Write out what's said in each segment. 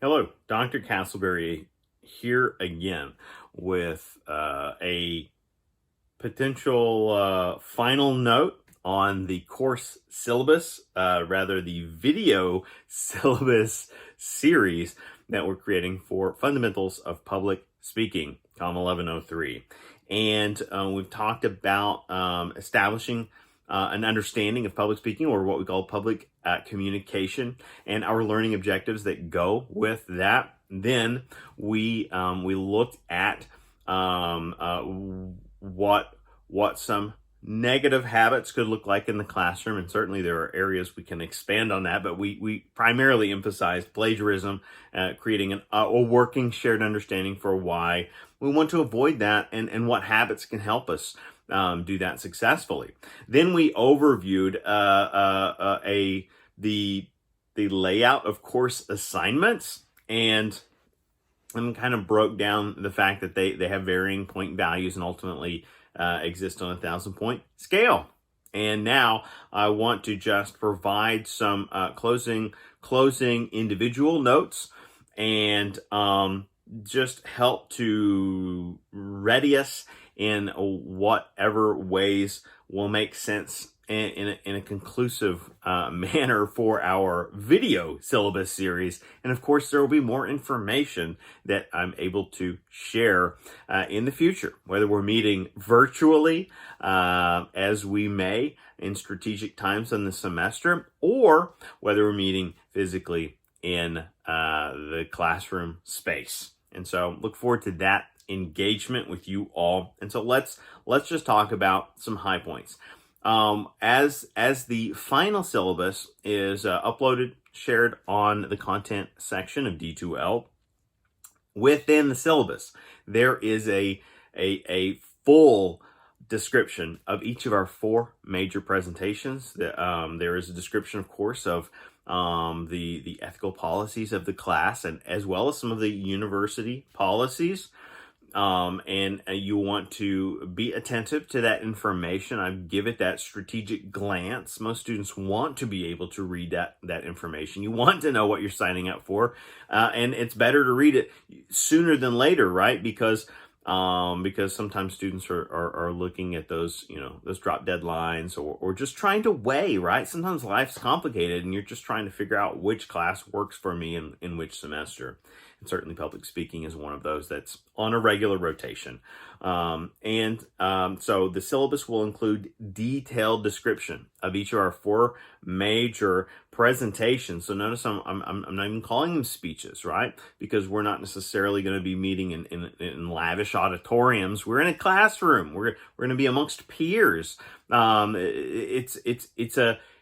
Hello, Dr. Castleberry here again with a potential final note on the course syllabus, rather the video syllabus series that we're creating for Fundamentals of Public Speaking, COM 1103. And we've talked about establishing an understanding of public speaking, or what we call public communication, and our learning objectives that go with that. Then we looked at what some negative habits could look like in the classroom, and certainly there are areas we can expand on that, but we primarily emphasized plagiarism, creating a working shared understanding for why we want to avoid that, and what habits can help us do that successfully. Then we overviewed the layout of course assignments, and kind of broke down the fact that they have varying point values and ultimately exist on a 1,000-point scale. And now I want to just provide some closing individual notes, and just help to ready us in whatever ways will make sense in a conclusive manner for our video syllabus series. And of course, there will be more information that I'm able to share in the future, whether we're meeting virtually as we may in strategic times in the semester, or whether we're meeting physically in the classroom space. And so look forward to that engagement with you all. And so let's just talk about some high points. As the final syllabus is uploaded, shared on the content section of D2L, within the syllabus, there is a full description of each of our 4 major presentations. There is a description, of course, of the ethical policies of the class, and as well as some of the university policies. And you want to be attentive to that information. I give it that strategic glance. Most students want to be able to read that information. You want to know what you're signing up for, and it's better to read it sooner than later, right? Because sometimes students are looking at those drop deadlines, or just trying to weigh, right? Sometimes life's complicated and you're just trying to figure out which class works for me in which semester. And certainly public speaking is one of those that's on a regular rotation. So the syllabus will include detailed description of each of our 4 major presentations. So notice I'm not even calling them speeches, right? Because we're not necessarily going to be meeting in lavish auditoriums. We're in a classroom. We're going to be amongst peers.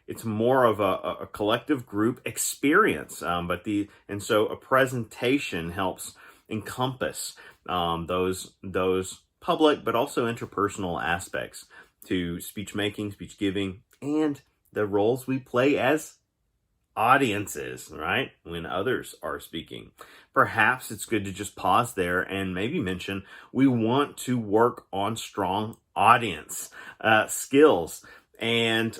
It's more of a collective group experience, and so a presentation helps encompass those public but also interpersonal aspects to speech making, speech giving, and the roles we play as audiences, right? When others are speaking. Perhaps it's good to just pause there and maybe mention we want to work on strong audience skills. And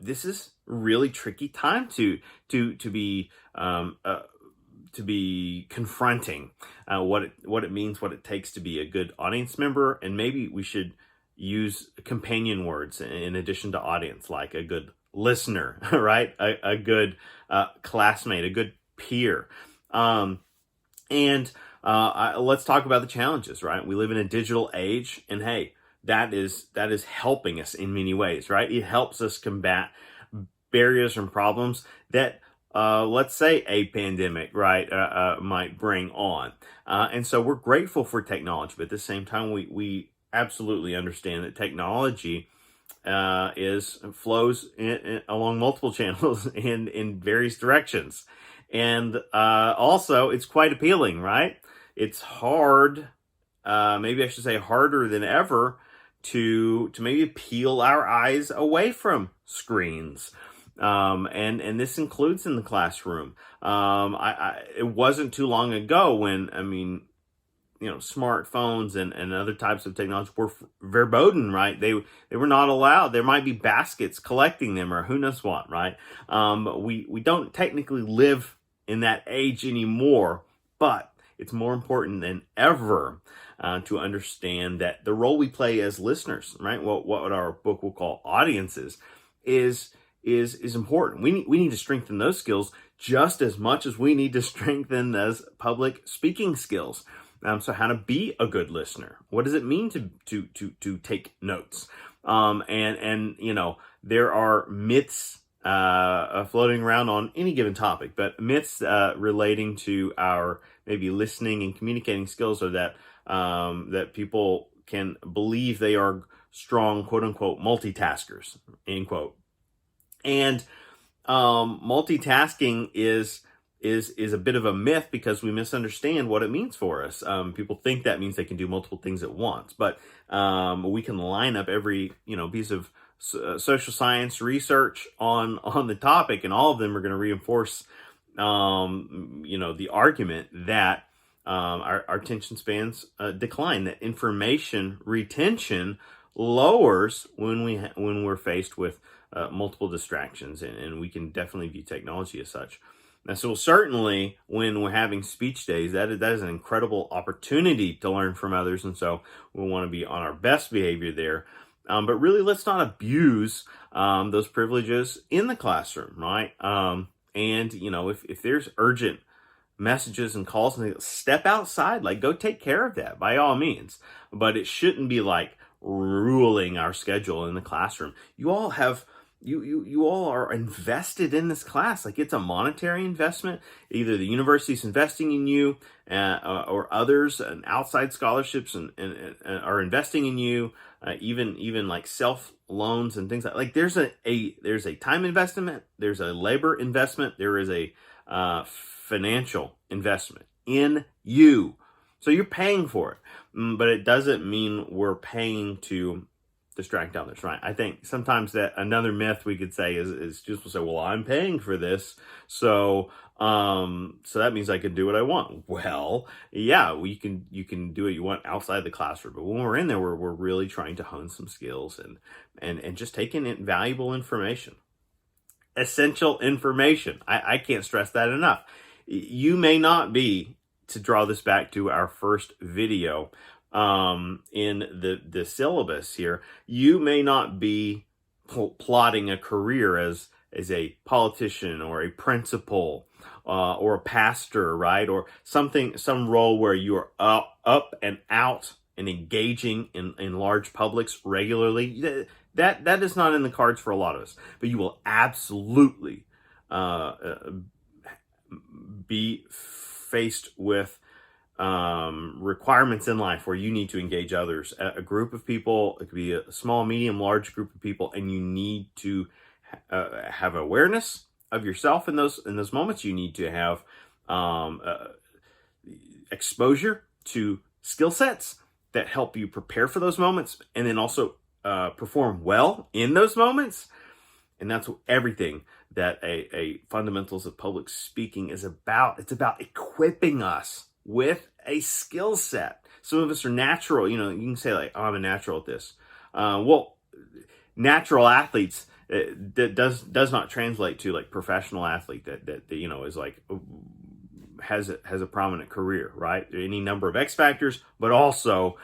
this is a really tricky time to be confronting what it means, what it takes to be a good audience member, and maybe we should use companion words in addition to audience, like a good listener, right? A good classmate, a good peer. Let's talk about the challenges, right? We live in a digital age, and hey, that is helping us in many ways, right? It helps us combat barriers and problems that, let's say, a pandemic, right, might bring on. And so we're grateful for technology, but at the same time, we absolutely understand that technology flows along multiple channels in various directions. And also, it's quite appealing, right? It's hard, maybe I should say harder than ever, to maybe peel our eyes away from screens. And this includes in the classroom. It wasn't too long ago when, smartphones and other types of technology were verboten, right? They were not allowed. There might be baskets collecting them or who knows what, right? We don't technically live in that age anymore, but it's more important than ever to understand that the role we play as listeners, right? What our book will call audiences, is important. We need to strengthen those skills just as much as we need to strengthen those public speaking skills. So how to be a good listener? What does it mean to take notes? And there are myths floating around on any given topic, but myths relating to our maybe listening and communicating skills are that people can believe they are strong, quote unquote, multitaskers, end quote. And multitasking is a bit of a myth because we misunderstand what it means for us. People think that means they can do multiple things at once, but we can line up every piece of social science research on the topic, and all of them are going to reinforce the argument that our attention spans decline, that information retention lowers when we're faced with multiple distractions, and we can definitely view technology as such. Now, so certainly when we're having speech days, that is an incredible opportunity to learn from others, and so we want to be on our best behavior there. But really, let's not abuse those privileges in the classroom, right? And if there's urgent messages and calls, and step outside, like go take care of that by all means. But it shouldn't be like ruling our schedule in the classroom. You all have. You all are invested in this class. Like, it's a monetary investment. Either the university's investing in you, or others and outside scholarships and are investing in you. Even like self loans and things like there's a time investment, there's a labor investment, there is a financial investment in you. So you're paying for it, but it doesn't mean we're paying to distract others, right? I think sometimes that another myth we could say is just to say, well, I'm paying for this, so that means I can do what I want. Well, yeah, you can do what you want outside the classroom, but when we're in there, we're really trying to hone some skills and just taking in valuable information, essential information. I can't stress that enough. You may not be, to draw this back to our first video, in the syllabus here, you may not be plotting a career as a politician or a principal or a pastor, right? Or some role where you are up and out and engaging in large publics regularly. That is not in the cards for a lot of us, but you will absolutely be faced with requirements in life where you need to engage others, a group of people. It could be a small, medium, large group of people, and you need to have awareness of yourself in those moments. You need to have exposure to skill sets that help you prepare for those moments, and then also perform well in those moments. And that's everything that a fundamentals of public speaking is about. It's about equipping us with a skill set. Some of us are natural. You can say like, oh, I'm a natural at this. Well, natural athletes, that does not translate to like professional athlete that is like has a prominent career, right? Any number of X factors, but also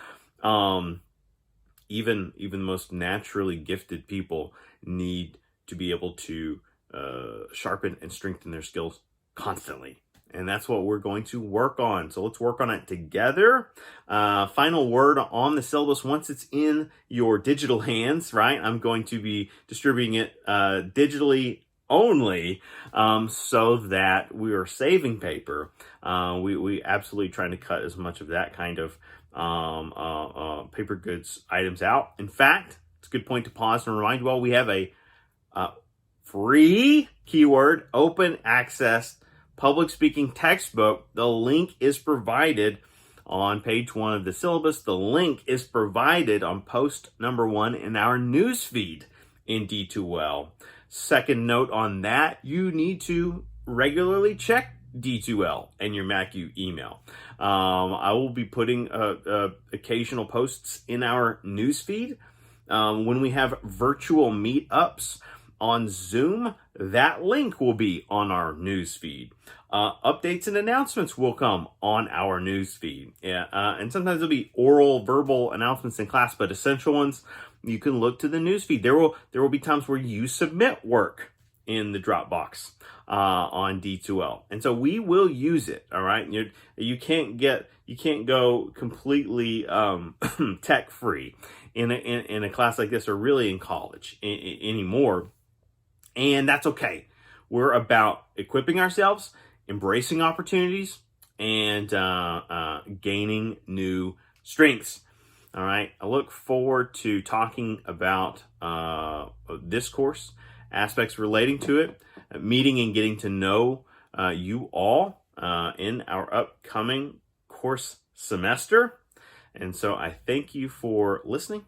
even the most naturally gifted people need to be able to sharpen and strengthen their skills constantly. And that's what we're going to work on. So let's work on it together. Final word on the syllabus once it's in your digital hands, right? I'm going to be distributing it digitally only, so that we are saving paper. We absolutely trying to cut as much of that kind of paper goods items out. In fact, it's a good point to pause and remind you all we have a free, keyword, open access public speaking textbook. The link is provided on page 1 of the syllabus. The link is provided on post number 1 in our news feed in D2L. Second note on that, you need to regularly check D2L and your MacU email. I will be putting occasional posts in our news feed. When we have virtual meetups on Zoom, that link will be on our news feed. Updates and announcements will come on our news feed. Yeah, and sometimes there'll be oral, verbal announcements in class, but essential ones, you can look to the news feed. There will be times where you submit work in the Dropbox on D2L, and so we will use it. All right, you can't go completely tech free in a class like this, or really in college anymore, and that's okay. We're about equipping ourselves, embracing opportunities, and gaining new strengths. All right. I look forward to talking about this course, aspects relating to it, meeting and getting to know you all in our upcoming course semester. And so I thank you for listening,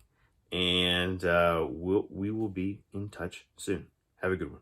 and we will be in touch soon. Have a good one.